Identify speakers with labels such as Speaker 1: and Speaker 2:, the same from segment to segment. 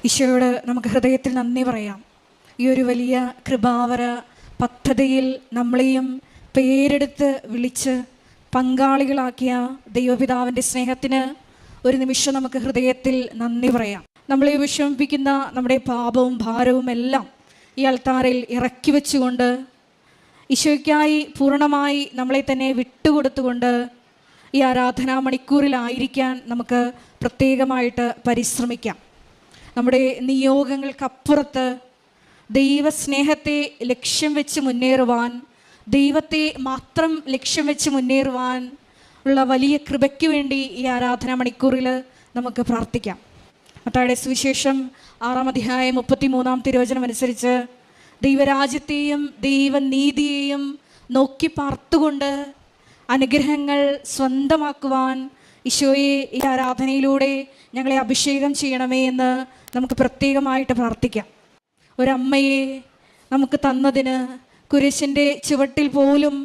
Speaker 1: ഈശോയോട് നമുക്ക് ഹൃദയത്തിൽ നന്ദി പറയാം. ഈ ഒരു വലിയ കൃപാവര പദ്ധതിയിൽ നമ്മളെയും പേരെടുത്ത് വിളിച്ച് പങ്കാളികളാക്കിയ ദൈവപിതാവിൻ്റെ സ്നേഹത്തിന് ഒരു നിമിഷം നമുക്ക് ഹൃദയത്തിൽ നന്ദി പറയാം. നമ്മളെ വിഷമിപ്പിക്കുന്ന നമ്മുടെ പാപവും ഭാരവും എല്ലാം ഈ അൾത്താരയിൽ ഇറക്കി വെച്ചുകൊണ്ട് ഈശോയ്ക്കായി പൂർണ്ണമായി നമ്മളെ തന്നെ വിട്ടുകൊടുത്തുകൊണ്ട് ഈ ആരാധനാ മണിക്കൂറിലായിരിക്കാൻ നമുക്ക് പ്രത്യേകമായിട്ട് പരിശ്രമിക്കാം. നമ്മുടെ നിയോഗങ്ങൾക്കപ്പുറത്ത് ദൈവസ്നേഹത്തെ ലക്ഷ്യം വെച്ച് മുന്നേറുവാൻ, ദൈവത്തെ മാത്രം ലക്ഷ്യം വെച്ച് മുന്നേറുവാൻ ഉള്ള വലിയ കൃപയ്ക്ക് വേണ്ടി ഈ ആരാധനാ മണിക്കൂറിൽ നമുക്ക് പ്രാർത്ഥിക്കാം. മത്തായിയുടെ സുവിശേഷം 6-ാം അധ്യായം 33-ാം തിരുവചനം അനുസരിച്ച് ദൈവരാജ്യത്തെയും ദൈവനീതിയെയും നോക്കി പാർത്തുകൊണ്ട് അനുഗ്രഹങ്ങൾ സ്വന്തമാക്കുവാൻ ഈശോയെ ഈ ആരാധനയിലൂടെ ഞങ്ങളെ അഭിഷേകം ചെയ്യണമേ എന്ന് നമുക്ക് പ്രത്യേകമായിട്ട് പ്രാർത്ഥിക്കാം. ഒരമ്മയെ നമുക്ക് തന്നതിന് കുരിശിൻ്റെ ചുവട്ടിൽ പോലും,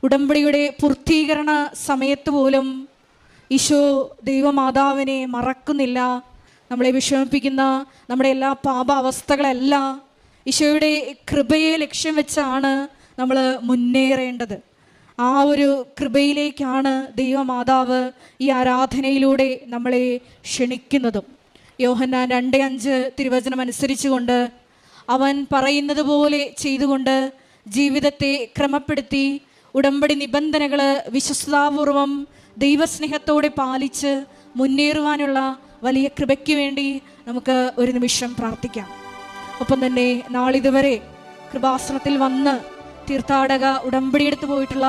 Speaker 1: ഉടമ്പടിയുടെ പൂർത്തീകരണ സമയത്ത് പോലും ഈശോ ദൈവമാതാവിനെ മറക്കുന്നില്ല. നമ്മളെ വിഷമിപ്പിക്കുന്ന നമ്മുടെ എല്ലാ പാപാവസ്ഥകളെല്ലാം ഈശോയുടെ കൃപയെ ലക്ഷ്യം വെച്ചാണ് നമ്മൾ മുന്നേറേണ്ടത്. ആ ഒരു കൃപയിലേക്കാണ് ദൈവമാതാവ് ഈ ആരാധനയിലൂടെ നമ്മളെ ക്ഷണിക്കുന്നതും. യോഹന്നാൻ 2:5 തിരുവചനം അനുസരിച്ചുകൊണ്ട് അവൻ പറയുന്നത് പോലെ ചെയ്തുകൊണ്ട് ജീവിതത്തെ ക്രമപ്പെടുത്തി ഉടമ്പടി നിബന്ധനകൾ വിശ്വസ്താപൂർവം ദൈവസ്നേഹത്തോടെ പാലിച്ച് മുന്നേറുവാനുള്ള വലിയ കൃപയ്ക്ക് വേണ്ടി നമുക്ക് ഒരു നിമിഷം പ്രാർത്ഥിക്കാം. ഒപ്പം തന്നെ നാളിതുവരെ കൃപാസനത്തിൽ വന്ന് തീർത്ഥാടക ഉടമ്പടിയെടുത്ത് പോയിട്ടുള്ള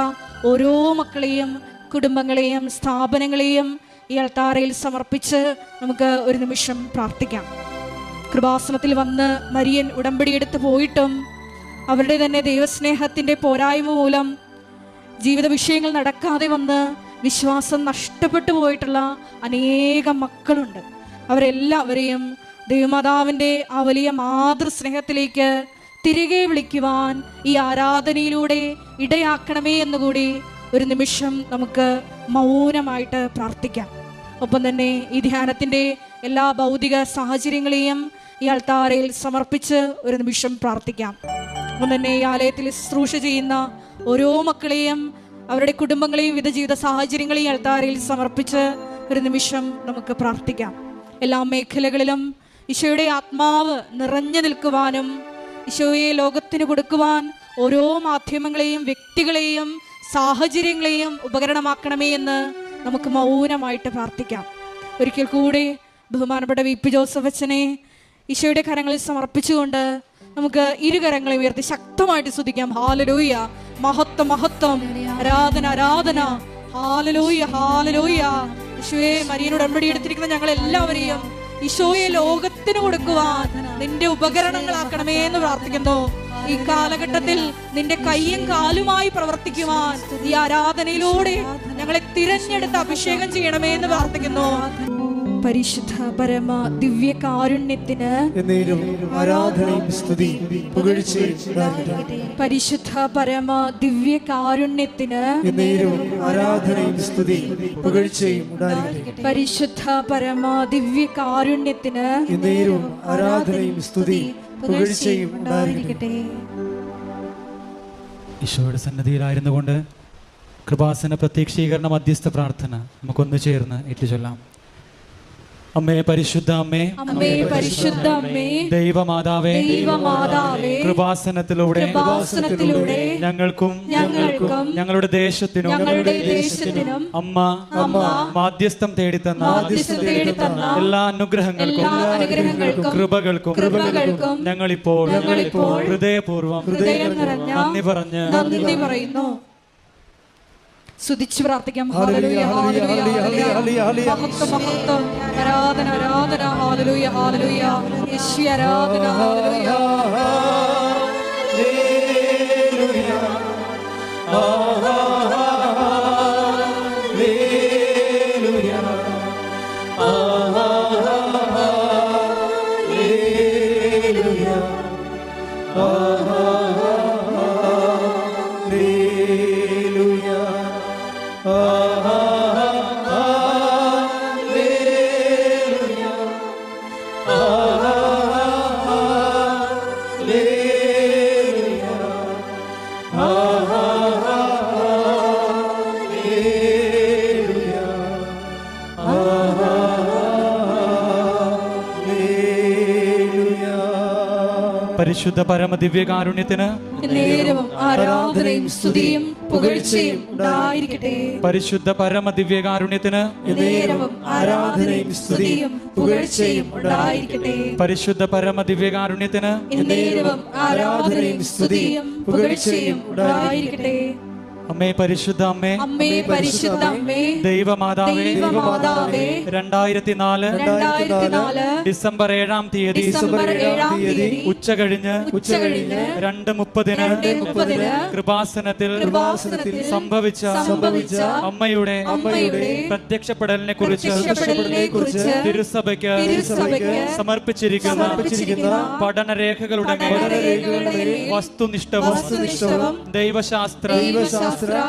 Speaker 1: ഓരോ മക്കളെയും കുടുംബങ്ങളെയും സ്ഥാപനങ്ങളെയും ഈ അൾത്താരയിൽ സമർപ്പിച്ച് നമുക്ക് ഒരു നിമിഷം പ്രാർത്ഥിക്കാം. കൃപാസനത്തിൽ വന്ന് മരിയൻ ഉടമ്പടിയെടുത്ത് പോയിട്ടും അവരുടെ തന്നെ ദൈവസ്നേഹത്തിൻ്റെ പോരായ്മ മൂലം ജീവിത വിഷയങ്ങൾ നടക്കാതെ വന്ന് വിശ്വാസം നഷ്ടപ്പെട്ടു പോയിട്ടുള്ള അനേകം മക്കളുണ്ട്. അവരെല്ലാവരെയും ദൈവമാതാവിൻ്റെ ആ വലിയ മാതൃസ്നേഹത്തിലേക്ക് തിരികെ വിളിക്കുവാൻ ഈ ആരാധനയിലൂടെ ഇടയാക്കണമേ എന്നുകൂടി ഒരു നിമിഷം നമുക്ക് മൗനമായിട്ട് പ്രാർത്ഥിക്കാം. ഒപ്പം തന്നെ ഈ ധ്യാനത്തിൻ്റെ എല്ലാ ഭൗതിക സാഹചര്യങ്ങളെയും ഈ അൾത്താരയിൽ സമർപ്പിച്ച് ഒരു നിമിഷം പ്രാർത്ഥിക്കാം. ഒപ്പം തന്നെ ഈ ആലയത്തിൽ ശുശ്രൂഷ ചെയ്യുന്ന ഓരോ മക്കളെയും അവരുടെ കുടുംബങ്ങളെയും വിവിധ ജീവിത സാഹചര്യങ്ങളെയും അൾത്താരയിൽ സമർപ്പിച്ച് ഒരു നിമിഷം നമുക്ക് പ്രാർത്ഥിക്കാം. എല്ലാ മേഖലകളിലും ഈശോയുടെ ആത്മാവ് നിറഞ്ഞു നിൽക്കുവാനും ഈശോയെ ലോകത്തിന് കൊടുക്കുവാൻ ഓരോ മാധ്യമങ്ങളെയും വ്യക്തികളെയും സാഹചര്യങ്ങളെയും ഉപകരണമാക്കണമേ എന്ന് നമുക്ക് മൗനമായിട്ട് പ്രാർത്ഥിക്കാം. ഒരിക്കൽ കൂടി ബഹുമാനപ്പെട്ട വി.പി. ജോസഫ് അച്ഛനെ ഈശോയുടെ കരങ്ങളിൽ സമർപ്പിച്ചുകൊണ്ട് നമുക്ക് ഇരുകരങ്ങളെ ഉയർത്തി ശക്തമായിട്ട് സ്തുതിക്കാം. ഹല്ലേലൂയ, മഹത്വം മഹത്വം, ആരാധന ആരാധന, ഹല്ലേലൂയ ഹല്ലേലൂയ. ഈശോയെ മരിയനോട് ഉടമ്പടി എടുത്തിരിക്കുന്ന ഞങ്ങൾ എല്ലാവരെയും ഈശോയെ ലോകത്തിന് കൊടുക്കുവാൻ നിന്റെ ഉപകരണങ്ങളാക്കണമേ എന്ന് പ്രാർത്ഥിക്കുന്നു. ഈ കാലഘട്ടത്തിൽ നിന്റെ കയ്യും കാലുമായി പ്രവർത്തിക്കുവാൻ ഈ ആരാധനയിലൂടെ ഞങ്ങളെ തിരഞ്ഞെടുത്ത് അഭിഷേകം ചെയ്യണമേ എന്ന് പ്രാർത്ഥിക്കുന്നു. പരിശുദ്ധ പരമ ദിവ്യ കാരുണ്യത്തിന്
Speaker 2: ആരാധനയും സ്തുതിയും പുകഴ്ചയും ഉണ്ടാകട്ടെ.
Speaker 1: പരിശുദ്ധ പരമ ദിവ്യ കാരുണ്യത്തിന്
Speaker 2: ആരാധനയും സ്തുതിയും പുകഴ്ചയും ഉണ്ടാകട്ടെ.
Speaker 1: പരിശുദ്ധ പരമ ദിവ്യ കാരുണ്യത്തിന്
Speaker 2: ആരാധനയും സ്തുതിയും പുകഴ്ചയും ഉണ്ടാകട്ടെ.
Speaker 3: ഈശോയുടെ സന്നിധിയിലായിരുന്നു കൊണ്ട് കൃപാസന പ്രത്യക്ഷീകരണ മധ്യസ്ഥ പ്രാർത്ഥന നമുക്കൊന്നു ചേർന്ന് ഏറ്റുചൊല്ലാം. അമ്മേ പരിശുദ്ധ അമ്മേ,
Speaker 1: അമ്മേ പരിശുദ്ധ അമ്മേ,
Speaker 3: ദൈവമാതാവേ,
Speaker 1: ദൈവമാതാവേ,
Speaker 3: കൃപാസനത്തിലൂടെ ഞങ്ങൾക്കും ഞങ്ങളുടെ ദേശത്തിനും അമ്മ മാധ്യസ്ഥം തേടിത്തന്ന എല്ലാ അനുഗ്രഹങ്ങൾക്കും കൃപകൾക്കും ഞങ്ങളിപ്പോൾ ഹൃദയപൂർവ്വം നന്ദി പറഞ്ഞ്
Speaker 1: പറയുന്നു. സ്തുതിച്ച് പ്രാർത്ഥിക്കാം. ഹല്ലേലൂയ ഹല്ലേലൂയ, മഹത്വം മഹത്വം, ആരാധന ആരാധന, ഹല്ലേലൂയ ഹല്ലേലൂയ, യേശുവേ ആരാധന, ഹല്ലേലൂയ
Speaker 2: Hallelujah.
Speaker 3: പരിശുദ്ധ പരമദിവ്യകാരുണ്യത്തിന്
Speaker 1: നേരവും ആരാധനയും സ്തുതിയും പുകഴ്ചയും ഉണ്ടായിരിക്കട്ടെ.
Speaker 3: പരിശുദ്ധ പരമദിവ്യകാരുണ്യത്തിന്
Speaker 1: നേരവും ആരാധനയും സ്തുതിയും പുകഴ്ചയും ഉണ്ടായിരിക്കട്ടെ.
Speaker 3: പരിശുദ്ധ പരമദിവ്യകാരുണ്യത്തിന്
Speaker 1: നേരവും ആരാധനയും സ്തുതിയും പുകഴ്ചയും ഉണ്ടായിരിക്കട്ടെ.
Speaker 3: അമ്മേ പരിശുദ്ധ അമ്മേ,
Speaker 1: അമ്മേ പരിശുദ്ധ അമ്മേ,
Speaker 3: ദൈവമാതാവേ,
Speaker 1: ദൈവമാതാവേ,
Speaker 3: 2004 ഡിസംബർ 7-ാം തീയതി ഉച്ചകഴിഞ്ഞ് 2:30 കൃപാസനത്തിൽ സംഭവിച്ച അമ്മയുടെ പ്രത്യക്ഷപ്പെടലിനെ കുറിച്ച് തിരുസഭയ്ക്ക് സമർപ്പിച്ചിരിക്കുന്ന പഠനരേഖകളുടെ വസ്തുനിഷ്ഠവും ദൈവശാസ്ത്ര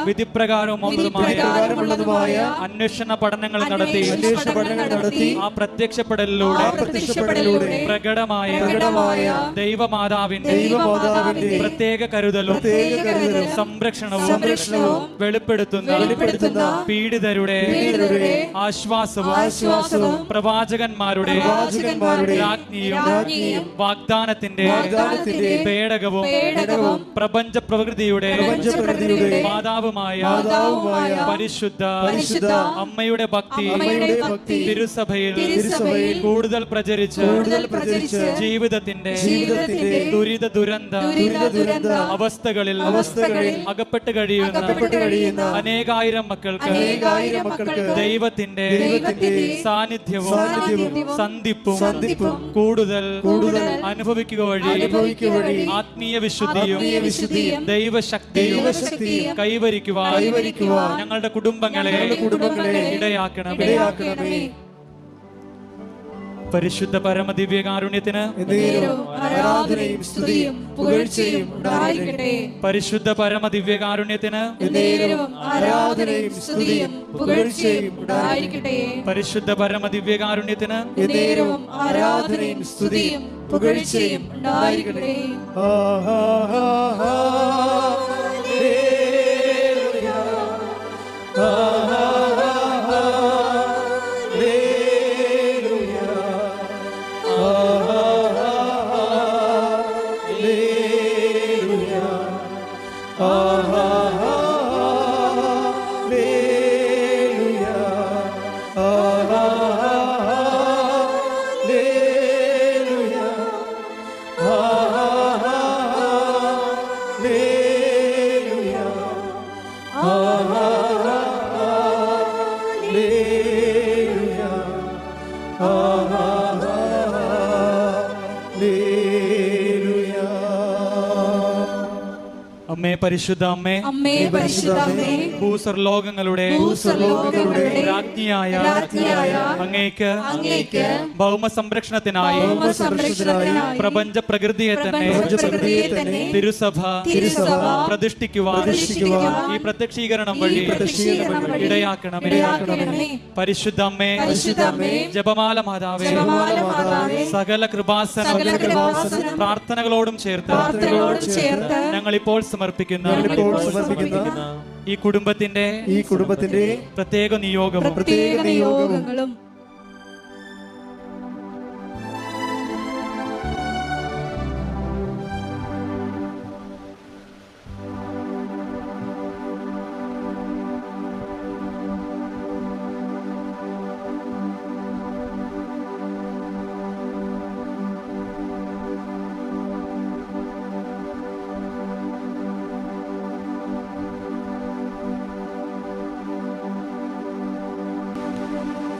Speaker 3: വിധിപ്രകാരമുള്ളതുമായ അന്വേഷണ പഠനങ്ങൾ നടത്തി ആ പ്രത്യക്ഷപ്പെടലിലൂടെ പ്രകടമായ ദൈവമാതാവിന്റെ പ്രത്യേക കരുതലും സംരക്ഷണവും വെളിപ്പെടുത്തുന്ന പീഡിതരുടെ ആശ്വാസവും പ്രവാചകന്മാരുടെ രാജ്ഞിയും വാഗ്ദാനത്തിന്റെ പേടകവും പ്രപഞ്ച പ്രകൃതിയുടെ മാതാവുമായ പരിശുദ്ധ അമ്മയുടെ ഭക്തി തിരുസഭയിൽ കൂടുതൽ പ്രചരിച്ച് ജീവിതത്തിന്റെ ദുരിത ദുരന്ത അവസ്ഥകളിൽ അകപ്പെട്ട് കഴിയുന്ന അനേകായിരം മക്കൾക്ക് ദൈവത്തിന്റെ സാന്നിധ്യവും സന്ധിപ്പും കൂടുതൽ അനുഭവിക്കുക വഴി ആത്മീയ വിശുദ്ധിയും ദൈവശക്തിയും കൈവരിക്കുവാൻ ഞങ്ങളുടെ കുടുംബങ്ങളെ ഇടയാക്കണമേ. പരിശുദ്ധ പരമദിവ്യകാരുണ്യത്തിന്
Speaker 1: ആരാധനയും സ്തുതിയും പുകഴ്ചയും ഉണ്ടായിരിക്കട്ടെ.
Speaker 3: പരിശുദ്ധ പരമദിവ്യകാരുണ്യത്തിന്
Speaker 1: ആരാധനയും സ്തുതിയും പുകഴ്ചയും ഉണ്ടായിരിക്കട്ടെ.
Speaker 3: പരിശുദ്ധ പരമദിവ്യകാരുണ്യത്തിന്
Speaker 1: ആരാധനയും സ്തുതിയും പുകഴ്ചയും ഉണ്ടായിരിക്കട്ടെ.
Speaker 3: അമ്മേ പരിശുദ്ധ അമ്മേ,
Speaker 1: അമ്മേ പരിശുദ്ധ അമ്മേ,
Speaker 3: ഭൂസ്വർലോകങ്ങളുടെ രാജ്ഞിയായ അങ്ങേക്ക് ഭൗമ സംരക്ഷണത്തിനായി പ്രപഞ്ച പ്രകൃതിയെ തന്നെ തിരുസഭ പ്രതിഷ്ഠിക്കുവാൻ ഈ പ്രത്യക്ഷീകരണം വഴി ഇടയാക്കണമേ. പരിശുദ്ധ അമ്മേ, ജപമാല മാതാവേ, സകല കൃപാസന പ്രാർത്ഥനകളോടും ചേർത്ത് ഞങ്ങളിപ്പോൾ സമർപ്പിക്കുന്ന ഈ കുടുംബത്തിന്റെ പ്രത്യേക നിയോഗങ്ങളും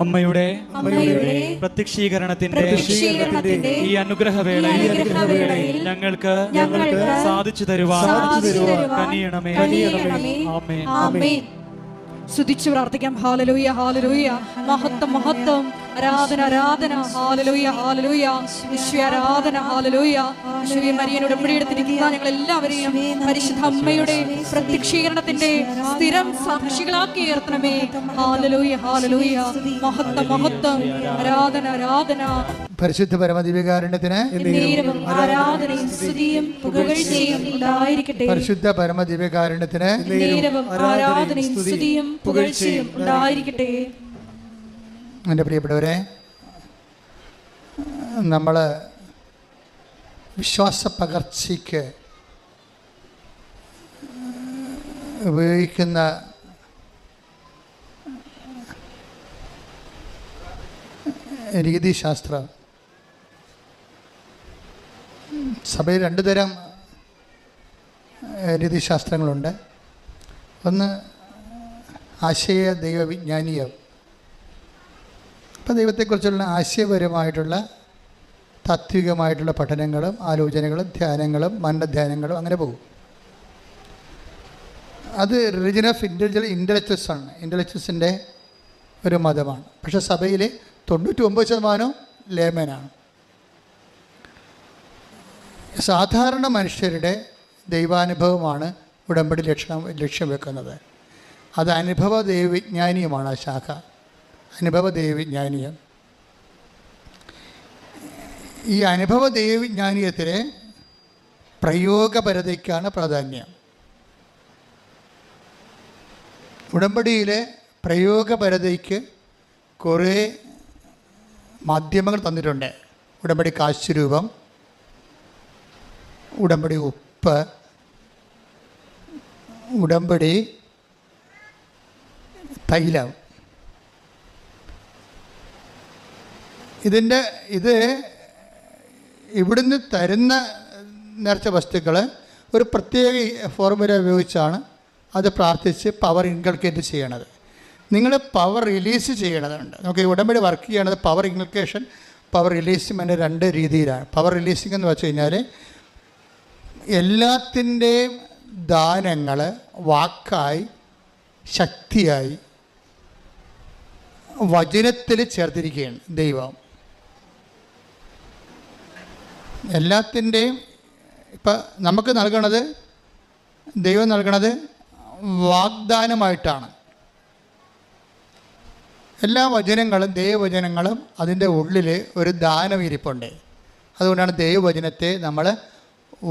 Speaker 3: അമ്മയുടെ പ്രത്യക്ഷീകരണത്തിന്റെ ഈ അനുഗ്രഹവേളയിൽ ഞങ്ങൾക്ക് സാധിച്ചു തരുവാൻ കനിയണമേ. ആമേൻ.
Speaker 1: സ്തുതിച്ചു പ്രാർത്ഥിക്കാം. Hallelujah, hallelujah. മഹത്വം, മഹത്വം. ആരാധന, ആരാധന. ഹല്ലേലൂയ, ഹല്ലേലൂയ. യേശുവേ ആരാധന. ഹല്ലേലൂയ. യേശുവേ മരിയൻ ഉടമ്പടിയെടുത്തിരിക്കുന്ന ഞങ്ങൾ എല്ലാവരെയും പരിശുദ്ധ അമ്മയുടെ പ്രത്യക്ഷീകരണത്തിന്റെ സ്ഥിരം സാക്ഷികളാക്കി ഉയർത്തണമേ. Hallelujah, hallelujah. മഹത്വം, മഹത്വം. ആരാധന, ആരാധന.
Speaker 4: പരിശുദ്ധ പരമദിവ്യകാരുണ്യത്തിന്
Speaker 1: ആരാധനയും സ്തുതിയും പുകഴ്ചയും ഉണ്ടായിരിക്കട്ടെ.
Speaker 4: പരിശുദ്ധ പരമദിവ്യകാരുണ്യത്തിന്
Speaker 1: ആരാധനയും സ്തുതിയും പുകഴ്ചയും ഉണ്ടായിരിക്കട്ടെ.
Speaker 4: എൻ്റെ പ്രിയപ്പെട്ടവരെ, നമ്മൾ വിശ്വാസ പകർച്ചയ്ക്ക് ഉപയോഗിക്കുന്ന രീതിശാസ്ത്രം. സഭയിൽ രണ്ട് തരം രീതിശാസ്ത്രങ്ങളുണ്ട്. ഒന്ന് ആശയ ദൈവവിജ്ഞാനീയം. അപ്പോൾ ദൈവത്തെക്കുറിച്ചുള്ള ആശയപരമായിട്ടുള്ള താത്വികമായിട്ടുള്ള പഠനങ്ങളും ആലോചനകളും ധ്യാനങ്ങളും മനധ്യാനങ്ങളും അങ്ങനെ പോകും. അത് റിലിജൻ ഓഫ് ഇൻ്റലക്ച്വൽസ് ആണ്, ഇൻ്റലക്ച്വൽസിൻ്റെ ഒരു മതമാണ്. പക്ഷേ സഭയിൽ 99% ലേമനാണ്. സാധാരണ മനുഷ്യരുടെ ദൈവാനുഭവമാണ് ഉടമ്പടി ലക്ഷ്യം വെക്കുന്നത്. അത് അനുഭവ ദൈവവിജ്ഞാനീയമാണ്. ആ ശാഖ അനുഭവ ദൈവവിജ്ഞാനീയം. ഈ അനുഭവ ദൈവവിജ്ഞാനീയത്തിലെ പ്രയോഗപരതയ്ക്കാണ് പ്രാധാന്യം. ഉടമ്പടിയിലെ പ്രയോഗപരതയ്ക്ക് കുറേ മാധ്യമങ്ങൾ തന്നിട്ടുണ്ട്. ഉടമ്പടി കാശുരൂപം, ഉടമ്പടി ഉപ്പ്, ഉടമ്പടി തൈലം. ഇത് ഇവിടുന്ന് തരുന്ന നേർച്ച വസ്തുക്കൾ ഒരു പ്രത്യേക ഫോർമുല ഉപയോഗിച്ചാണ് അത് പ്രാർത്ഥിച്ച് പവർ ഇൻകൾക്കേറ്റ് ചെയ്യണത്. നിങ്ങൾ പവർ റിലീസ് ചെയ്യണതുണ്ട്. നമുക്ക് ഈ ഉടമ്പടി വർക്ക് ചെയ്യണത് പവർ ഇൻകൾക്കേഷൻ, പവർ റിലീസിങ് രണ്ട് രീതിയിലാണ്. പവർ റിലീസിങ് എന്ന് വെച്ച് കഴിഞ്ഞാൽ എല്ലാത്തിൻ്റെയും ദാനങ്ങൾ വാക്കായി ശക്തിയായി വചനത്തിൽ ചേർത്തിരിക്കുകയാണ് ദൈവം. എല്ലാത്തിൻ്റെയും ഇപ്പം നമുക്ക് നൽകണത്, ദൈവം നൽകണത് വാഗ്ദാനമായിട്ടാണ്. എല്ലാ വചനങ്ങളും ദൈവവചനങ്ങളും അതിൻ്റെ ഉള്ളിൽ ഒരു ദാനം ഇരിപ്പുണ്ട്. അതുകൊണ്ടാണ് ദൈവവചനത്തെ നമ്മൾ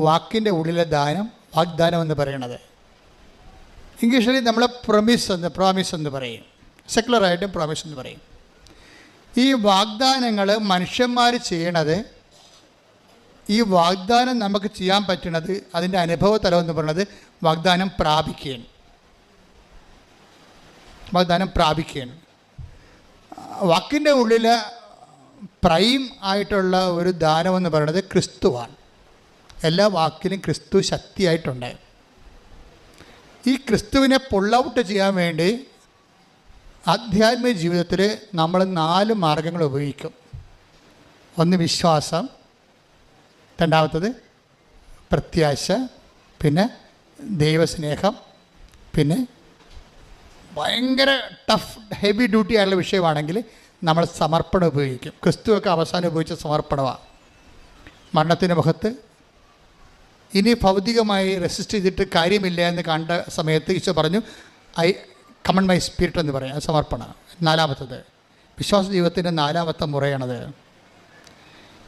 Speaker 4: വാക്കിൻ്റെ ഉള്ളിലെ ദാനം, വാഗ്ദാനം എന്ന് പറയണത്. ഇംഗ്ലീഷിൽ നമ്മൾ പ്രോമിസ് എന്ന് പറയും, സെക്കുലറായിട്ടും പ്രോമിസ് എന്ന് പറയും. ഈ വാഗ്ദാനങ്ങൾ മനുഷ്യന്മാർ ചെയ്യണത്, ഈ വാഗ്ദാനം നമുക്ക് ചെയ്യാൻ പറ്റുന്നത്, അതിൻ്റെ അനുഭവ തലം എന്ന് പറയുന്നത് വാഗ്ദാനം പ്രാപിക്കുകയാണ്. വാഗ്ദാനം പ്രാപിക്കുകയാണ്. വാക്കിൻ്റെ ഉള്ളിൽ പ്രൈം ആയിട്ടുള്ള ഒരു ദാനമെന്ന് പറയുന്നത് ക്രിസ്തുവാണ്. എല്ലാ വാക്കിലും ക്രിസ്തു ശക്തിയായിട്ടുണ്ട്. ഈ ക്രിസ്തുവിനെ പുൾ ഔട്ട് ചെയ്യാൻ വേണ്ടി ആധ്യാത്മിക ജീവിതത്തിൽ നമ്മൾ 4 മാർഗങ്ങൾ ഉപയോഗിക്കും. ഒന്ന് വിശ്വാസം, രണ്ടാമത്തത് പ്രത്യാശ, പിന്നെ ദൈവസ്നേഹം, പിന്നെ ഭയങ്കര ടഫ് ഹെവി ഡ്യൂട്ടി ആയിട്ടുള്ള വിഷയമാണെങ്കിൽ നമ്മൾ സമർപ്പണം ഉപയോഗിക്കും. ക്രിസ്തുവൊക്കെ അവസാനം ഉപയോഗിച്ച സമർപ്പണമാണ്. മരണത്തിൻ്റെ മുഖത്ത് ഇനി ഭൗതികമായി റെസിസ്റ്റ് ചെയ്തിട്ട് കാര്യമില്ല എന്ന് കണ്ട സമയത്ത് ഈശോ പറഞ്ഞു, ഐ കമൺ മൈ സ്പിരിറ്റ് എന്ന് പറയും. അത് സമർപ്പണം. 4-മത്തത് വിശ്വാസ ജീവിതത്തിൻ്റെ 4-മത്തെ മുറയാണത്.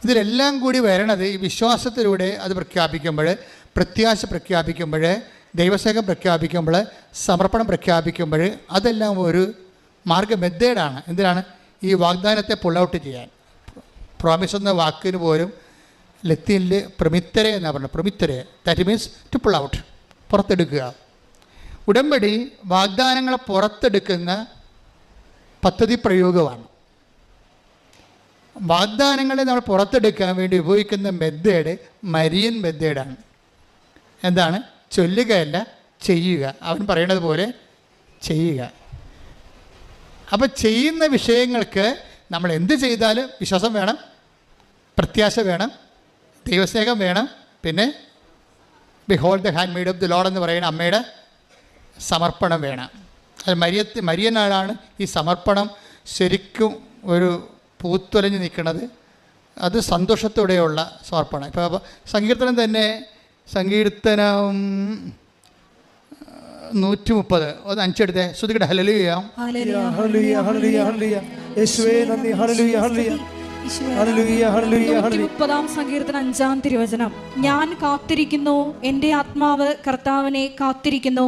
Speaker 4: ഇതിലെല്ലാം കൂടി വരണത് ഈ വിശ്വാസത്തിലൂടെ അത് പ്രഖ്യാപിക്കുമ്പോൾ, പ്രത്യാശ പ്രഖ്യാപിക്കുമ്പോൾ, ദൈവസ്നേഹം പ്രഖ്യാപിക്കുമ്പോൾ, സമർപ്പണം പ്രഖ്യാപിക്കുമ്പോൾ, അതെല്ലാം ഒരു മെത്തേഡാണ്. എന്തിനാണ്? ഈ വാഗ്ദാനത്തെ പുൾ ഔട്ട് ചെയ്യാൻ. പ്രോമിസ് എന്ന വാക്കിന് പോലും ലത്തീനിൽ പ്രമിത്തരെ എന്നാണ് പറഞ്ഞത്. പ്രമിത്തരെ, that means to pull out, പുറത്തെടുക്കുക. ഉടമ്പടി വാഗ്ദാനങ്ങളെ പുറത്തെടുക്കുന്ന പദ്ധതി പ്രയോഗമാണ്. വാഗ്ദാനങ്ങളെ നമ്മൾ പുറത്തെടുക്കാൻ വേണ്ടി ഉപയോഗിക്കുന്ന മെത്തേഡ് മരിയൻ മെത്തേഡാണ്. എന്താണ്? ചൊല്ലുകയല്ല, ചെയ്യുക. അവൻ പറയണത് പോലെ ചെയ്യുക. അപ്പോൾ ചെയ്യുന്ന വിഷയങ്ങൾക്ക് നമ്മൾ എന്ത് ചെയ്താലും വിശ്വാസം വേണം, പ്രത്യാശ വേണം, ദൈവസ്നേഹം വേണം, പിന്നെ behold the hand made of the Lord എന്ന് പറയുന്ന അമ്മയുടെ സമർപ്പണം വേണം. അത് മരിയനാളാണ് ഈ സമർപ്പണം ശരിക്കും ഒരു പൂത്തുലഞ്ഞ് നിൽക്കുന്നത്. അത് സന്തോഷത്തോടെയുള്ള സമർപ്പണം. ഇപ്പോൾ സങ്കീർത്തനം തന്നെ, സങ്കീർത്തനം 130 ഒന്ന് 5 എടുത്തേ. ശ്രുതികട്ടെ. ഹല്ലേലൂയ
Speaker 2: ഹല്ലേലൂയ ഹല്ലേലൂയ ഹല്ലേലൂയ. യേശുവേ നന്ദി. ഹല്ലേലൂയ ഹല്ലേലൂയ ഹല്ലേലൂയ ഹല്ലേലൂയ ഹല്ലേലൂയ.
Speaker 1: 130 സങ്കീർത്തനം 5-ാം തിരുവചനം. ഞാൻ കാത്തിരിക്കുന്നു, എൻ്റെ ആത്മാവ് കർത്താവിനെ കാത്തിരിക്കുന്നു,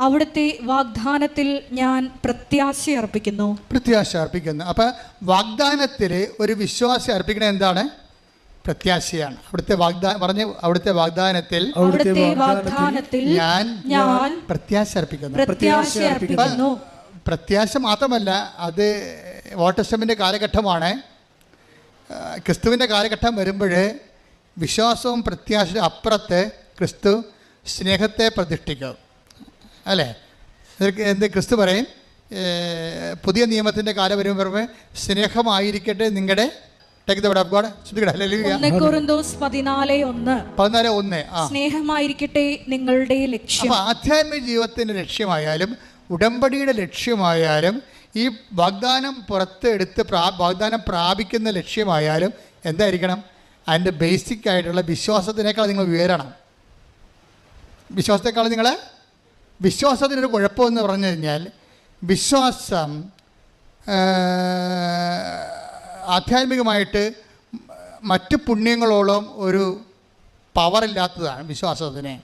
Speaker 1: അവിടുത്തെ വാഗ്ദാനത്തിൽ ഞാൻ പ്രത്യാശ അർപ്പിക്കുന്നു.
Speaker 4: അപ്പം വാഗ്ദാനത്തിൽ ഒരു വിശ്വാസം അർപ്പിക്കണത് എന്താണ്? പ്രത്യാശയാണ്. അവിടുത്തെ അവിടുത്തെ വാഗ്ദാനത്തിൽ ഞാൻ പ്രത്യാശ അർപ്പിക്കുന്നു. പ്രത്യാശ മാത്രമല്ല, അത് ഓൾഡ് ടെസ്റ്റമെൻ്റ് കാലഘട്ടമാണ്. ക്രിസ്തുവിൻ്റെ കാലഘട്ടം വരുമ്പോൾ വിശ്വാസവും പ്രത്യാശയും അപ്പുറത്ത് ക്രിസ്തു സ്നേഹത്തെ പ്രതിഷ്ഠിക്കും, അല്ലേ? എന്ത് ക്രിസ്തു പറയും? പുതിയ നിയമത്തിൻ്റെ കാലം വരുമ്പോൾ സ്നേഹമായിരിക്കട്ടെ നിങ്ങളുടെ
Speaker 1: സ്നേഹമായിരിക്കട്ടെ നിങ്ങളുടെ ലക്ഷ്യം.
Speaker 4: ആധ്യാത്മിക ജീവിതത്തിൻ്റെ ലക്ഷ്യമായാലും ഉടമ്പടിയുടെ ലക്ഷ്യമായാലും ഈ വാഗ്ദാനം പുറത്തെടുത്ത് വാഗ്ദാനം പ്രാപിക്കുന്ന ലക്ഷ്യമായാലും എന്തായിരിക്കണം? അതിൻ്റെ ബേസിക് ആയിട്ടുള്ള വിശ്വാസത്തിനേക്കാൾ നിങ്ങൾ ഉയരണം. വിശ്വാസത്തിനൊരു കുഴപ്പമെന്ന് പറഞ്ഞു കഴിഞ്ഞാൽ, വിശ്വാസം ആധ്യാത്മികമായിട്ട് മറ്റ് പുണ്യങ്ങളോളം ഒരു പവറില്ലാത്തതാണ് വിശ്വാസത്തിന്.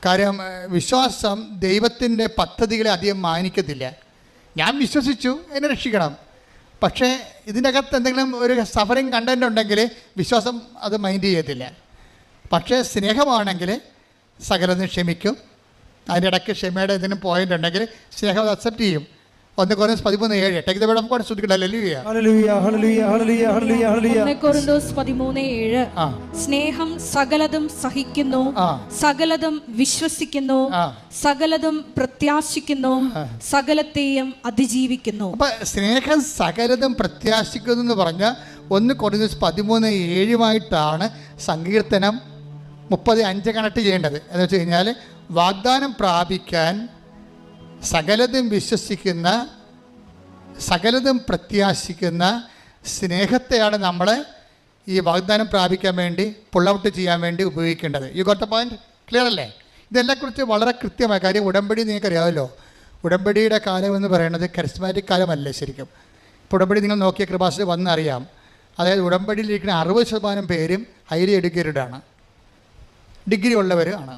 Speaker 4: കാര്യം വിശ്വാസം ദൈവത്തിൻ്റെ പദ്ധതികളെ അധികം മാനിക്കത്തില്ല. ഞാൻ വിശ്വസിച്ചു, എന്നെ രക്ഷിക്കണം. പക്ഷേ ഇതിൻ്റെ അകത്ത് എന്തെങ്കിലും ഒരു സഫറിങ് കണ്ടൻ്റ് ഉണ്ടെങ്കിൽ വിശ്വാസം അത് മൈൻഡ് ചെയ്യത്തില്ല. പക്ഷേ സ്നേഹമാണെങ്കിൽ സകലതും ക്ഷമിക്കും. അതിൻ്റെ ഇടയ്ക്ക് ക്ഷമയുടെ എന്തെങ്കിലും പോയിൻ്റ് ഉണ്ടെങ്കിൽ സ്നേഹം അത് അക്സെപ്റ്റ് ചെയ്യും. 1 Corinthians 13:7 take the word of God. Hallelujah
Speaker 2: ഹല്ലേലൂയ ഹല്ലേലൂയ ഹല്ലേലൂയ ഹല്ലേലൂയ ഹല്ലേലൂയ.
Speaker 1: 1 Corinthians 13:7 സ്നേഹം സകലതും സഹിക്കുന്നു, സകലതും വിശ്വസിക്കുന്നു, സകലതും പ്രത്യാശിക്കുന്നു, സകലത്തെയും അതിജീവിക്കുന്നു.
Speaker 4: അപ്പം സ്നേഹം സകലതും പ്രത്യാശിക്കുന്നു എന്ന് പറഞ്ഞാൽ 1 Corinthians 13:7 സങ്കീർത്തനം 30:5 കണക്ട് ചെയ്യേണ്ടത്. എന്ന് വെച്ച് കഴിഞ്ഞാൽ വാഗ്ദാനം പ്രാപിക്കാൻ സകലതും വിശ്വസിക്കുന്ന, സകലതും പ്രത്യാശിക്കുന്ന സ്നേഹത്തെയാണ് നമ്മൾ ഈ വാഗ്ദാനം പ്രാപിക്കാൻ വേണ്ടി പുൾ ഔട്ട് ചെയ്യാൻ വേണ്ടി ഉപയോഗിക്കേണ്ടത്. You got the point? Clear അല്ലേ? ഇതെല്ലാക്കുറിച്ച് വളരെ കൃത്യമായ കാര്യം. ഉടമ്പടി നിങ്ങൾക്കറിയാമല്ലോ. ഉടമ്പടിയുടെ കാലം എന്ന് പറയുന്നത് കരിസ്മാറ്റിക് കാലമല്ലേ ശരിക്കും. ഇപ്പോൾ ഉടമ്പടി നിങ്ങൾ നോക്കിയ കൃപാസന വന്നറിയാം. അതായത് ഉടമ്പടിയിലിരിക്കുന്ന 60% പേരും ഹൈലി എഡ്യൂക്കേറ്റഡാണ്, ഡിഗ്രി ഉള്ളവർ ആണ്.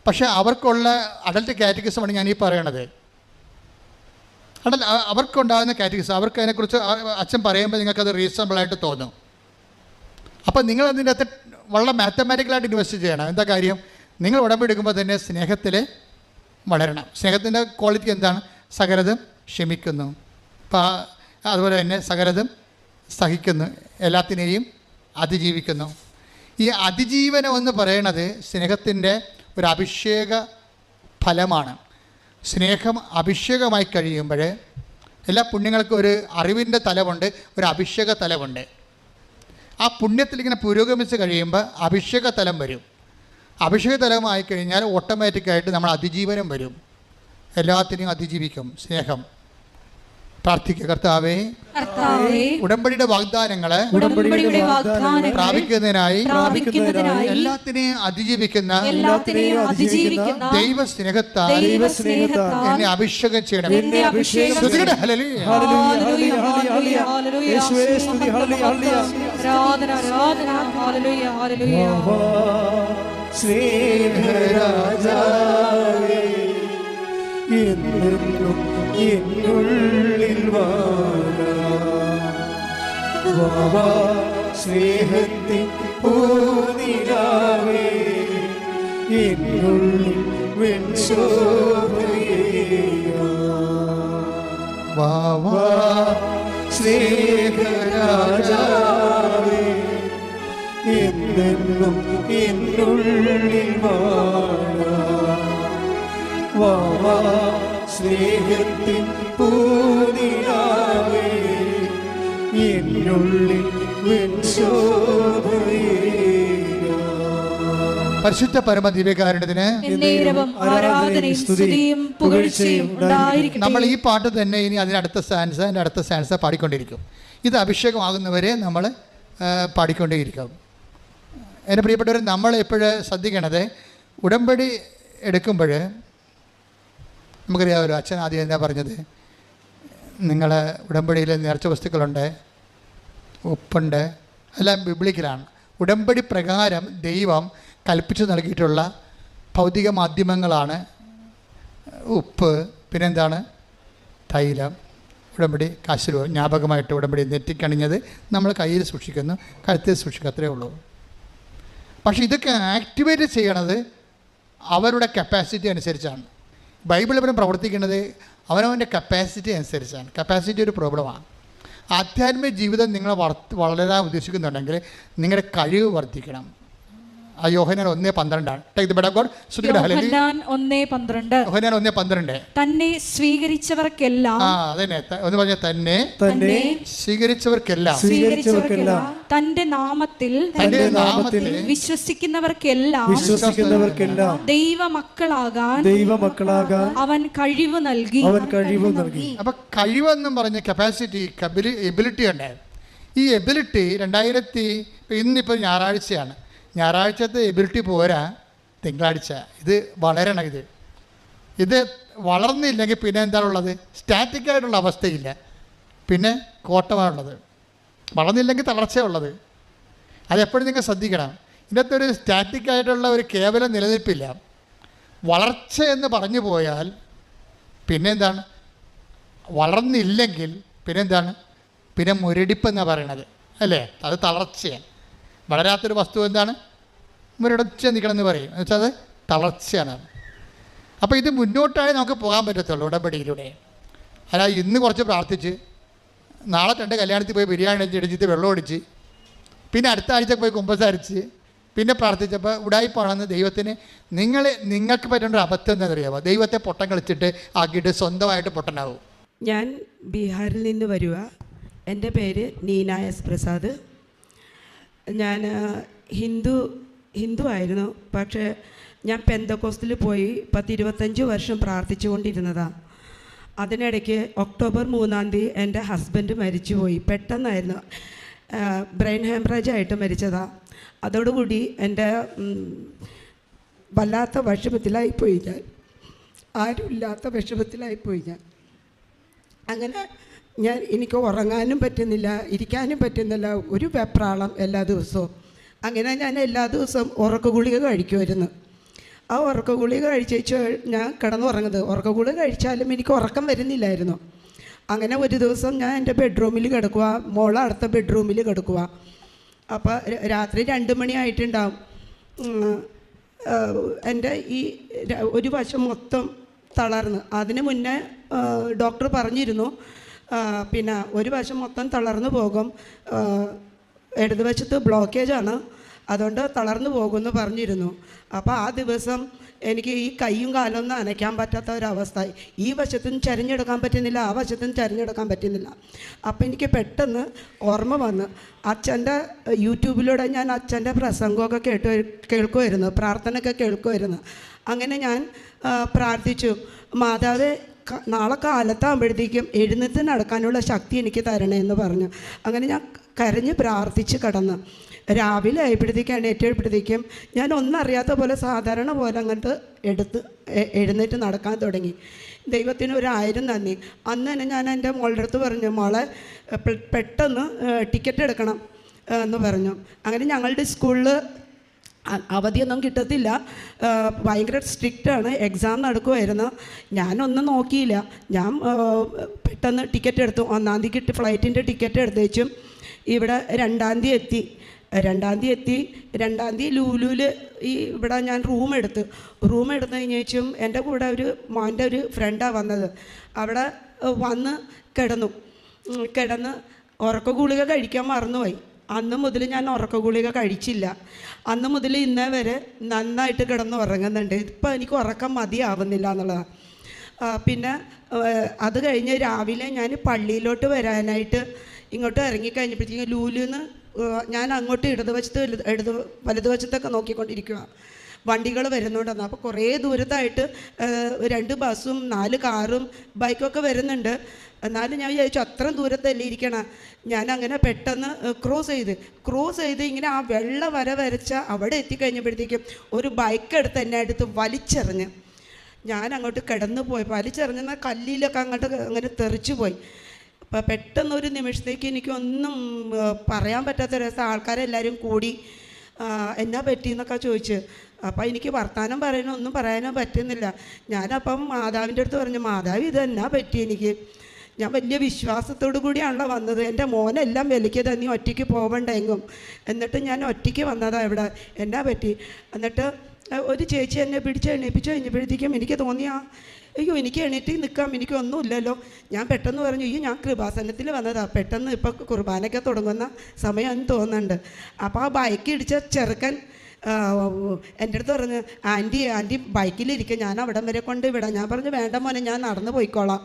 Speaker 4: പക്ഷേ അവർക്കുള്ള അഡൽട്ട് കാറ്റഗറിസമാണ് ഞാൻ ഈ പറയണത്. അവർക്കുണ്ടാകുന്ന കാറ്റഗറീസ്, അവർക്ക് അതിനെക്കുറിച്ച് അച്ഛൻ പറയുമ്പോൾ നിങ്ങൾക്കത് റീസണബിളായിട്ട് തോന്നും. അപ്പം നിങ്ങൾ അതിൻ്റെ അകത്ത് വളരെ മാത്തമാറ്റിക്കലായിട്ട് ഇൻവെസ്റ്റ് ചെയ്യണം. എന്താ കാര്യം? നിങ്ങൾ ഉടമ്പടി എടുക്കുമ്പോൾ തന്നെ സ്നേഹത്തിൽ വളരണം. സ്നേഹത്തിൻ്റെ ക്വാളിറ്റി എന്താണ്? സകലതും ക്ഷമിക്കുന്നു, അതുപോലെ തന്നെ സകലതും സഹിക്കുന്നു, എല്ലാത്തിനെയും അതിജീവിക്കുന്നു. ഈ അതിജീവനം എന്ന് പറയുന്നത് സ്നേഹത്തിൻ്റെ ഒരു അഭിഷേക ഫലമാണ്. സ്നേഹം അഭിഷേകമായി കഴിയുമ്പോൾ എല്ലാ പുണ്യങ്ങൾക്കും ഒരു അറിവിൻ്റെ തലമുണ്ട്, ഒരു അഭിഷേക തലമുണ്ട്. ആ പുണ്യത്തിലിങ്ങനെ പുരോഗമിച്ച് കഴിയുമ്പോൾ അഭിഷേക തലം വരും. അഭിഷേക തലമായി കഴിഞ്ഞാൽ ഓട്ടോമാറ്റിക്കായിട്ട് നമ്മൾ അതിജീവനം വരും. എല്ലാത്തിനെയും അതിജീവിക്കും സ്നേഹം. പ്രാർത്ഥിക്കുക. കർത്താവേ, ഉടമ്പടിയുടെ വാഗ്ദാനങ്ങളെ പ്രാപിക്കുന്നതിനായി എല്ലാത്തിനെയും അതിജീവിക്കുന്ന ദൈവസ്നേഹത്താൽ എന്നെ അഭിഷേകം ചെയ്യണം.
Speaker 2: എന്നുള്ളിൽ വാ സ്നേഹത്തിൻ പൂനിലാവേ, എന്നുള്ളിൽ വാ സ്നേഹരാജാവേ, എന്നെന്നും എന്നുള്ളിൽ വാ സ്നേഹത്തിൻ പൂനിലാവേ, എന്നുള്ളിൽ
Speaker 4: പരിശുദ്ധ പരമ ദിവ്യകാരുണ്യത്തിന് നമ്മൾ ഈ പാട്ട് തന്നെ ഇനി അതിൻ്റെ അടുത്ത സ്റ്റാൻസ പാടിക്കൊണ്ടിരിക്കും. ഇത് അഭിഷേകമാകുന്നവരെ നമ്മൾ പാടിക്കൊണ്ടേയിരിക്കും. എൻ്റെ പ്രിയപ്പെട്ടവർ, നമ്മൾ എപ്പോഴും ശ്രദ്ധിക്കണത്, ഉടമ്പടി എടുക്കുമ്പോൾ നമുക്കറിയാമല്ലോ, അച്ഛൻ ആദ്യം എന്താ പറഞ്ഞത്? നിങ്ങളെ ഉടമ്പടിയിൽ നേർച്ച വസ്തുക്കളുണ്ട്, ഉപ്പുണ്ട്, എല്ലാം ബിബ്ലിക്കലാണ്. ഉടമ്പടി പ്രകാരം ദൈവം കൽപ്പിച്ചു നൽകിയിട്ടുള്ള ഭൗതിക മാധ്യമങ്ങളാണ് ഉപ്പ്, പിന്നെന്താണ്? തൈലം, ഉടമ്പടി കാശിൽ ജ്ഞാപകമായിട്ട് ഉടമ്പടി നെറ്റിക്കണിഞ്ഞത് നമ്മൾ കയ്യിൽ സൂക്ഷിക്കുന്നു, കഴുത്തിൽ സൂക്ഷിക്കുക, അത്രയേ ഉള്ളൂ. പക്ഷേ ഇതൊക്കെ ആക്ടിവേറ്റ് ചെയ്യണത് അവരുടെ കപ്പാസിറ്റി അനുസരിച്ചാണ്. ബൈബിൾ ഇവരും പ്രവർത്തിക്കുന്നത് അവനവൻ്റെ കപ്പാസിറ്റി അനുസരിച്ചാണ്. കപ്പാസിറ്റി ഒരു പ്രോബ്ലമാണ്. ആധ്യാത്മിക ജീവിതം നിങ്ങൾ വളരാൻ ഉദ്ദേശിക്കുന്നുണ്ടെങ്കിൽ നിങ്ങളുടെ കഴിവ് വർദ്ധിക്കണം. ആ യോഹന്നാൻ 1:12 Take the word of God.
Speaker 1: യോഹന്നാൻ 1:12
Speaker 4: യോഹന്നാൻ 1:12
Speaker 1: തന്നെ സ്വീകരിച്ചവർക്കെല്ലാം
Speaker 4: അതന്നെ ഒന്ന് പറഞ്ഞ തന്നെ സ്വീകരിച്ചവർക്കെല്ലാം
Speaker 1: തന്റെ നാമത്തിൽ വിശ്വസിക്കുന്നവർക്കെല്ലാം ദൈവമക്കളാകാൻ അവൻ കഴിവ് നൽകി.
Speaker 4: അപ്പൊ കഴിവെന്നും പറഞ്ഞ കപ്പാസിറ്റി, എബിലിറ്റി ഉണ്ട്. ഈ എബിലിറ്റി ഇന്നിപ്പോൾ ഞായറാഴ്ചയാണ്, ഞായറാഴ്ചത്തെ എബിലിറ്റി പോരാ, തിങ്കളാഴ്ച ഇത് വളരണം. ഇത് വളർന്നില്ലെങ്കിൽ പിന്നെ എന്താണുള്ളത്? സ്റ്റാറ്റിക്കായിട്ടുള്ള അവസ്ഥയില്ല, പിന്നെ കോട്ടമാണുള്ളത്. വളർന്നില്ലെങ്കിൽ തളർച്ചയുള്ളത്. അതെപ്പോഴും നിങ്ങൾ ശ്രദ്ധിക്കണം. ഇതിനകത്ത് ഒരു സ്റ്റാറ്റിക്കായിട്ടുള്ള ഒരു കേവലം നിലനിൽപ്പില്ല. വളർച്ച എന്ന് പറഞ്ഞു പോയാൽ പിന്നെന്താണ്? വളർന്നില്ലെങ്കിൽ പിന്നെന്താണ്? പിന്നെ മുരടിപ്പെന്നാണ് പറയണത്, അല്ലേ? അത് തളർച്ചയാണ്. വളരാത്തൊരു വസ്തു എന്താണ്? മുരടിച്ച് നിൽക്കണമെന്ന് പറയും. എന്ന് വെച്ചാൽ അത് തളർച്ചയാണ്. അപ്പോൾ ഇത് മുന്നോട്ടായി നമുക്ക് പോകാൻ പറ്റത്തുള്ളൂ ഉടമ്പടിയിലൂടെ. അല്ല ഇന്ന് കുറച്ച് പ്രാർത്ഥിച്ച് നാളെ 2 കല്യാണത്തിൽ പോയി ബിരിയാണി ഇടിച്ചിട്ട് വെള്ളം ഒടിച്ച് പിന്നെ അടുത്ത ആഴ്ച പോയി കുമ്പസാരിച്ച് പിന്നെ പ്രാർത്ഥിച്ചപ്പോൾ ഉടായിപ്പാണെന്ന് ദൈവത്തിന് നിങ്ങൾക്ക് പറ്റേണ്ട ഒരു അബദ്ധം എന്താണെന്നറിയാമോ? ദൈവത്തെ പൊട്ടം കളിച്ചിട്ട് ആക്കിയിട്ട് സ്വന്തമായിട്ട് പൊട്ടനാവും.
Speaker 5: ഞാൻ ബീഹാറിൽ നിന്ന് വരുക. എൻ്റെ പേര് നീന എസ് പ്രസാദ്. ഞാൻ ഹിന്ദു ആയിരുന്നു. പക്ഷേ ഞാൻ പെന്തക്കോസ്തിൽ പോയി 10-25 വർഷം പ്രാർത്ഥിച്ചു കൊണ്ടിരുന്നതാണ്. അതിനിടയ്ക്ക് ഒക്ടോബർ 3 എൻ്റെ ഹസ്ബൻഡ് മരിച്ചുപോയി. പെട്ടെന്നായിരുന്നു, ബ്രെയിൻ ഹെമറേജായിട്ട് മരിച്ചതാണ്. അതോടുകൂടി എൻ്റെ വല്ലാത്ത വിഷമത്തിലായിപ്പോയി ഞാൻ. ആരുമില്ലാത്ത വിഷമത്തിലായിപ്പോയി ഞാൻ. അങ്ങനെ എനിക്ക് ഉറങ്ങാനും പറ്റുന്നില്ല, ഇരിക്കാനും പറ്റുന്നില്ല, ഒരു വെപ്രാളം എല്ലാ ദിവസവും. അങ്ങനെ ഞാൻ എല്ലാ ദിവസവും ഉറക്ക ഗുളിക കഴിക്കുമായിരുന്നു. ആ ഉറക്ക ഗുളിക കഴിച്ചു ഞാൻ കിടന്നുറങ്ങുന്നത്. ഉറക്ക ഗുളിക കഴിച്ചാലും എനിക്ക് ഉറക്കം വരുന്നില്ലായിരുന്നു. അങ്ങനെ ഒരു ദിവസം ഞാൻ എൻ്റെ ബെഡ്റൂമിൽ കിടക്കുക, മോളെ അടുത്ത ബെഡ്റൂമിൽ കിടക്കുക. അപ്പോൾ രാത്രി 2 മണിയായിട്ടുണ്ടാവും. എൻ്റെ ഈ ഒരു വശം മൊത്തം തളർന്ന്. അതിന് മുന്നേ ഡോക്ടർ പറഞ്ഞിരുന്നു, പിന്നെ ഒരു വശം മൊത്തം തളർന്നു പോകും, ഇടതുവശത്ത് ബ്ലോക്കേജാണ്, അതുകൊണ്ട് തളർന്നു പോകുമെന്ന് പറഞ്ഞിരുന്നു. അപ്പോൾ ആ ദിവസം എനിക്ക് ഈ കൈയും കാലൊന്നും അനയ്ക്കാൻ പറ്റാത്ത ഒരവസ്ഥ. ഈ വശത്തും ചരിഞ്ഞെടുക്കാൻ പറ്റുന്നില്ല, ആ വശത്തും ചരിഞ്ഞെടുക്കാൻ പറ്റുന്നില്ല. അപ്പോൾ എനിക്ക് പെട്ടെന്ന് ഓർമ്മ വന്ന് അച്ഛൻ്റെ യൂട്യൂബിലൂടെ ഞാൻ അച്ഛൻ്റെ പ്രസംഗമൊക്കെ കേൾക്കുമായിരുന്നു, പ്രാർത്ഥനയൊക്കെ കേൾക്കുമായിരുന്നു. അങ്ങനെ ഞാൻ പ്രാർത്ഥിച്ചു, മാതാവേ നാളെ കാലത്താകുമ്പോഴത്തേക്കും എഴുന്നേറ്റ് നടക്കാനുള്ള ശക്തി എനിക്ക് തരണേ എന്ന് പറഞ്ഞു. അങ്ങനെ ഞാൻ കരഞ്ഞ് പ്രാർത്ഥിച്ച് കിടന്നു. രാവിലെ ആയപ്പോഴത്തേക്കാണ് ഏറ്റപ്പോഴത്തേക്കും ഞാൻ ഒന്നും അറിയാത്ത പോലെ സാധാരണ പോലെ അങ്ങോട്ട് എഴുന്നേറ്റ് നടക്കാൻ തുടങ്ങി. ദൈവത്തിന് 1000 നന്ദി. അന്ന് തന്നെ ഞാൻ എൻ്റെ മോളുടെ അടുത്ത് പറഞ്ഞു, മോളെ പെട്ടെന്ന് ടിക്കറ്റ് എടുക്കണം എന്ന് പറഞ്ഞു. അങ്ങനെ ഞങ്ങളുടെ സ്കൂളിൽ അവധിയൊന്നും കിട്ടത്തില്ല, ഭയങ്കര സ്ട്രിക്റ്റാണ്, എക്സാം നടക്കുമായിരുന്നു. ഞാനൊന്നും നോക്കിയില്ല, ഞാൻ പെട്ടെന്ന് ടിക്കറ്റ് എടുത്തു. 1-ാം തീയതി ഫ്ലൈറ്റിൻ്റെ ടിക്കറ്റ് എടുത്തേച്ചും ഇവിടെ 2-ാം തീയതി എത്തി. 2-ാം തീയതി ലൂലുവിൽ ഇവിടെ ഞാൻ റൂം എടുത്ത് കഴിഞ്ഞേച്ചും എൻ്റെ കൂടെ മോൻ്റെ ഒരു ഫ്രണ്ടാണ് വന്നത്. അവിടെ വന്ന് കിടന്ന് ഉറക്ക ഗുളിക കഴിക്കാൻ മറന്നുപോയി. അന്ന് മുതൽ ഞാൻ ഉറക്ക ഗുളിക കഴിച്ചില്ല. അന്ന് മുതൽ ഇന്നേ വരെ നന്നായിട്ട് കിടന്ന് ഉറങ്ങുന്നുണ്ട്. ഇപ്പം എനിക്ക് ഉറക്കം മതിയാവുന്നില്ല എന്നുള്ളതാണ്. പിന്നെ അത് കഴിഞ്ഞ് രാവിലെ ഞാൻ പള്ളിയിലോട്ട് വരാനായിട്ട് ഇങ്ങോട്ട് ഇറങ്ങിക്കഴിഞ്ഞപ്പോഴത്തേക്കും ലൂലുന്ന് ഞാൻ അങ്ങോട്ട് വലതുവശത്തൊക്കെ നോക്കിക്കൊണ്ടിരിക്കുക. വണ്ടികൾ വരുന്നുണ്ടെന്ന്. അപ്പോൾ കുറേ ദൂരത്തായിട്ട് 2 ബസ്സും 4 കാറും ബൈക്കൊക്കെ വരുന്നുണ്ട്. എന്നാലും ഞാൻ വിചാരിച്ചു അത്രയും ദൂരത്തല്ലേ ഇരിക്കണം. ഞാൻ അങ്ങനെ പെട്ടെന്ന് ക്രോസ് ചെയ്ത് ഇങ്ങനെ ആ വെള്ള വര വരച്ച അവിടെ എത്തിക്കഴിഞ്ഞപ്പോഴത്തേക്കും ഒരു ബൈക്ക് എടുത്ത് എന്നെ അടുത്ത് വലിച്ചെറിഞ്ഞ് ഞാൻ അങ്ങോട്ട് കിടന്നു പോയി. വലിച്ചെറിഞ്ഞെന്നാൽ കല്ലിലൊക്കെ അങ്ങനെ തെറിച്ചു പോയി. അപ്പോൾ പെട്ടെന്നൊരു നിമിഷത്തേക്ക് എനിക്കൊന്നും പറയാൻ പറ്റാത്തൊരവസ്ഥ. ആൾക്കാരെല്ലാവരും കൂടി എന്നാ പറ്റിയെന്നൊക്കെ ചോദിച്ചു. അപ്പോൾ എനിക്ക് വർത്താനം ഒന്നും പറയാനോ പറ്റുന്നില്ല. ഞാനപ്പം മാതാവിൻ്റെ അടുത്ത് പറഞ്ഞു, മാതാവ് ഇത് എന്നാ പറ്റി എനിക്ക്? ഞാൻ വലിയ വിശ്വാസത്തോടു കൂടിയാണല്ലോ വന്നത്. എൻ്റെ മോനെല്ലാം വിലയ്ക്ക് തന്നെ ഒറ്റയ്ക്ക് പോകണ്ടെങ്കും. എന്നിട്ട് ഞാൻ ഒറ്റയ്ക്ക് വന്നതാണ് ഇവിടെ. എന്നാ പറ്റി? എന്നിട്ട് ഒരു ചേച്ചി എന്നെ പിടിച്ച് എണീപ്പിച്ച് കഴിഞ്ഞപ്പോഴത്തേക്കും എനിക്ക് തോന്നിയാ അയ്യോ എനിക്ക് എണീറ്റ് നിൽക്കാം, എനിക്കൊന്നുമില്ലല്ലോ. ഞാൻ പെട്ടെന്ന് പറഞ്ഞു അയ്യോ ഞാൻ കൃപാസനത്തിൽ വന്നതാണ്, പെട്ടെന്ന് ഇപ്പോൾ കുർബാനയൊക്കെ തുടങ്ങുന്ന സമയമെന്ന് തോന്നുന്നുണ്ട്. അപ്പോൾ ആ ബൈക്ക് ഇടിച്ച ചെറുക്കൻ എൻ്റെ അടുത്ത് പറഞ്ഞു ആൻറ്റി ബൈക്കിലിരിക്കുക, ഞാൻ അവിടം വരെ കൊണ്ട് വിടാം. ഞാൻ പറഞ്ഞു വേണ്ട മോനെ, ഞാൻ നടന്നു പോയിക്കോളാം,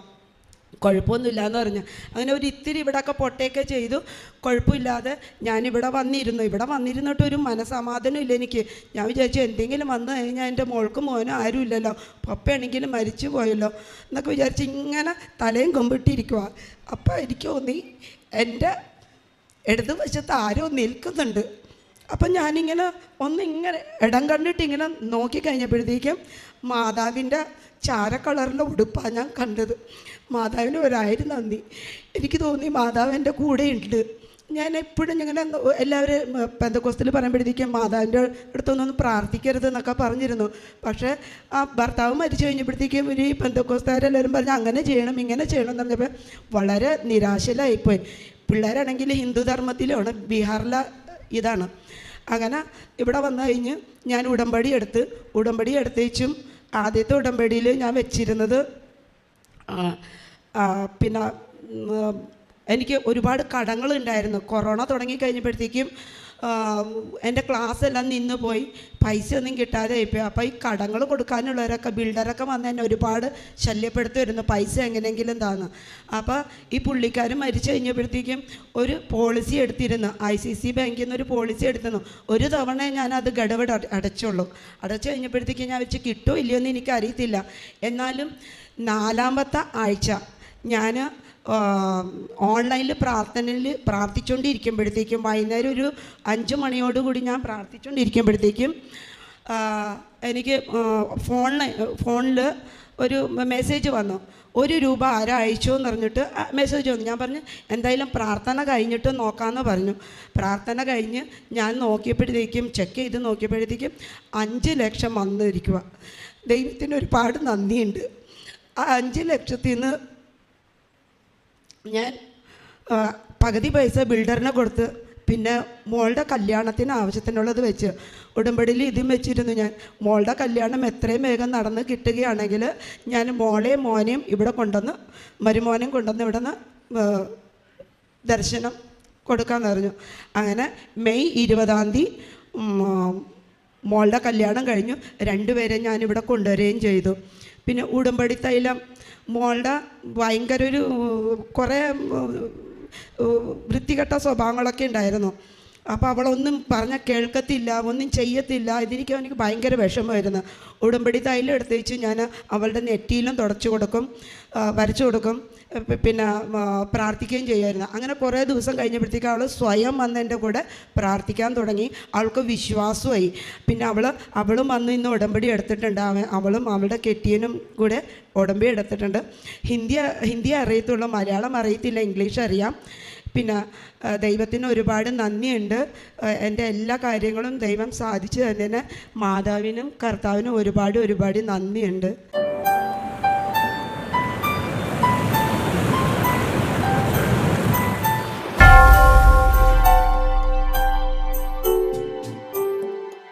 Speaker 5: കുഴപ്പമൊന്നുമില്ല എന്ന് പറഞ്ഞു. അങ്ങനെ ഒരു ഇത്തിരി ഇവിടെയൊക്കെ പൊട്ടയൊക്കെ ചെയ്തു, കുഴപ്പമില്ലാതെ ഞാനിവിടെ വന്നിരുന്നു. ഇവിടെ വന്നിരുന്നിട്ട് ഒരു മനസമാധാനം ഇല്ല എനിക്ക്. ഞാൻ വിചാരിച്ചു എന്തെങ്കിലും വന്നു കഴിഞ്ഞാൽ എൻ്റെ മോൾക്കും മോനും ആരും ഇല്ലല്ലോ, പപ്പയാണെങ്കിലും മരിച്ചു പോയല്ലോ എന്നൊക്കെ വിചാരിച്ച് ഇങ്ങനെ തലയും കൊമ്പിട്ടിരിക്കുക. അപ്പം എനിക്ക് തോന്നി എൻ്റെ ഇടതുവശത്ത് ആരോ നിൽക്കുന്നുണ്ട്. അപ്പം ഞാനിങ്ങനെ ഒന്നിങ്ങനെ ഇടം കണ്ടിട്ട് ഇങ്ങനെ നോക്കിക്കഴിഞ്ഞപ്പോഴത്തേക്കും മാതാവിൻ്റെ ചാര കളറിലെ ഉടുപ്പാണ് ഞാൻ കണ്ടത്. മാതാവിന് 1000 നന്ദി. എനിക്ക് തോന്നി മാതാവ് എൻ്റെ കൂടെയുണ്ട്. ഞാൻ എപ്പോഴും ഇങ്ങനെ എല്ലാവരും പെന്തക്കോസ്തിൽ പറയുമ്പോഴത്തേക്കും മാതാവിൻ്റെ അടുത്തൊന്നും പ്രാർത്ഥിക്കരുത് എന്നൊക്കെ പറഞ്ഞിരുന്നു. പക്ഷേ ആ ഭർത്താവ് മരിച്ചു കഴിഞ്ഞപ്പോഴത്തേക്കും ഈ പെന്തക്കോസ്തുകാരെല്ലാവരും പറഞ്ഞു അങ്ങനെ ചെയ്യണം ഇങ്ങനെ ചെയ്യണം എന്ന് പറഞ്ഞപ്പോൾ വളരെ നിരാശയിലായിപ്പോയി. പിള്ളേരാണെങ്കിൽ ഹിന്ദു ധർമ്മത്തിലാണ്, ബീഹാറിലെ ഇതാണ്. അങ്ങനെ ഇവിടെ വന്നു കഴിഞ്ഞ് ഞാൻ ഉടമ്പടി എടുത്തേച്ചും ആദ്യത്തെ ഉടമ്പടിയിൽ ഞാൻ വെച്ചിരുന്നത് പിന്നെ എനിക്ക് ഒരുപാട് കടങ്ങളുണ്ടായിരുന്നു. കൊറോണ തുടങ്ങിക്കഴിഞ്ഞപ്പോഴത്തേക്കും എൻ്റെ ക്ലാസ് എല്ലാം നിന്ന് പോയി, പൈസ ഒന്നും കിട്ടാതെ ആയിപ്പോയി. അപ്പോൾ ഈ കടങ്ങൾ കൊടുക്കാനുള്ളവരൊക്കെ ബിൽഡറൊക്കെ വന്ന് എന്നെ ഒരുപാട് ശല്യപ്പെടുത്തുമായിരുന്നു, പൈസ എങ്ങനെയെങ്കിലും താന്ന്. അപ്പോൾ ഈ പുള്ളിക്കാർ മരിച്ചു കഴിഞ്ഞപ്പോഴത്തേക്കും ഒരു പോളിസി എടുത്തിരുന്നു, ICC ബാങ്കിൽ നിന്ന് ഒരു പോളിസി എടുത്തിരുന്നു. ഒരു തവണ ഞാനത് ഗഡുവട് അടച്ചുള്ളൂ. അടച്ചു കഴിഞ്ഞപ്പോഴത്തേക്കും ഞാൻ വെച്ച് കിട്ടുമോ ഇല്ലയോ എന്ന് എനിക്കറിയത്തില്ല. എന്നാലും 4ാമത്തെ ആഴ്ച ഞാൻ ഓൺലൈനിൽ പ്രാർത്ഥിച്ചുകൊണ്ടിരിക്കുമ്പോഴത്തേക്കും വൈകുന്നേരം ഒരു 5 മണിയോടുകൂടി ഞാൻ പ്രാർത്ഥിച്ചുകൊണ്ടിരിക്കുമ്പോഴത്തേക്കും എനിക്ക് ഫോണിൽ ഒരു മെസ്സേജ് വന്നു, 1 രൂപ ആരോ അയച്ചോ എന്ന് പറഞ്ഞിട്ട് മെസ്സേജ് വന്നു. ഞാൻ പറഞ്ഞു എന്തായാലും പ്രാർത്ഥന കഴിഞ്ഞിട്ട് നോക്കാമെന്ന് പറഞ്ഞു. പ്രാർത്ഥന കഴിഞ്ഞ് ഞാൻ നോക്കിയപ്പോഴത്തേക്കും ചെക്ക് ചെയ്ത് നോക്കിയപ്പോഴത്തേക്കും 5 ലക്ഷം വന്നിരിക്കുക. ദൈവത്തിന് ഒരുപാട് നന്ദിയുണ്ട്. ആ 5 ലക്ഷത്തിൽ നിന്ന് ഞാൻ പകുതി പൈസ ബിൽഡറിനെ കൊടുത്ത് പിന്നെ മോളുടെ കല്യാണത്തിന് ആവശ്യത്തിനുള്ളത് വെച്ച് ഉടമ്പടിയിൽ ഇതും വെച്ചിരുന്നു. ഞാൻ മോളുടെ കല്യാണം എത്രയും വേഗം നടന്ന് കിട്ടുകയാണെങ്കിൽ ഞാൻ മോളെയും മോനെയും ഇവിടെ കൊണ്ടുവന്ന് മരുമോനെയും കൊണ്ടുവന്ന് ഇവിടെ നിന്ന് ദർശനം കൊടുക്കാമെന്ന് പറഞ്ഞു. അങ്ങനെ മെയ് 20-ാം തീയതി മോളുടെ കല്യാണം കഴിഞ്ഞു. 2 പേരെ ഞാനിവിടെ കൊണ്ടുവരികയും ചെയ്തു. പിന്നെ ഉടമ്പടി തൈലം മോളുടെ ഭയങ്കര ഒരു കുറേ വൃത്തികെട്ട സ്വഭാവങ്ങളൊക്കെ ഉണ്ടായിരുന്നു. അപ്പോൾ അവളൊന്നും പറഞ്ഞാൽ കേൾക്കത്തില്ല, ഒന്നും ചെയ്യത്തില്ല. എനിക്ക് ഭയങ്കര വിഷമമായിരുന്നു. ഉടമ്പടി തൈലം എടുത്ത് വെച്ച് ഞാൻ അവളുടെ നെറ്റിയിലും തുടച്ചു കൊടുക്കും, വരച്ചു കൊടുക്കും, പിന്നെ പ്രാർത്ഥിക്കുകയും ചെയ്യുമായിരുന്നു. അങ്ങനെ കുറേ ദിവസം കഴിഞ്ഞപ്പോഴത്തേക്ക് അവൾ സ്വയം വന്ന് എൻ്റെ കൂടെ പ്രാർത്ഥിക്കാൻ തുടങ്ങി. അവൾക്ക് വിശ്വാസമായി. പിന്നെ അവളും വന്ന് ഇന്ന് ഉടമ്പടി എടുത്തിട്ടുണ്ട്. അവളും അവളുടെ കെട്ടിയനും കൂടെ ഉടമ്പടി എടുത്തിട്ടുണ്ട്. ഹിന്ദി അറിയത്തുള്ളൂ, മലയാളം അറിയത്തില്ല, ഇംഗ്ലീഷ് അറിയാം. പിന്നെ ദൈവത്തിന് ഒരുപാട് നന്ദിയുണ്ട്. എൻ്റെ എല്ലാ കാര്യങ്ങളും ദൈവം സാധിച്ചു തന്നതിന് മാതാവിനും കർത്താവിനും ഒരുപാട് നന്ദിയുണ്ട്.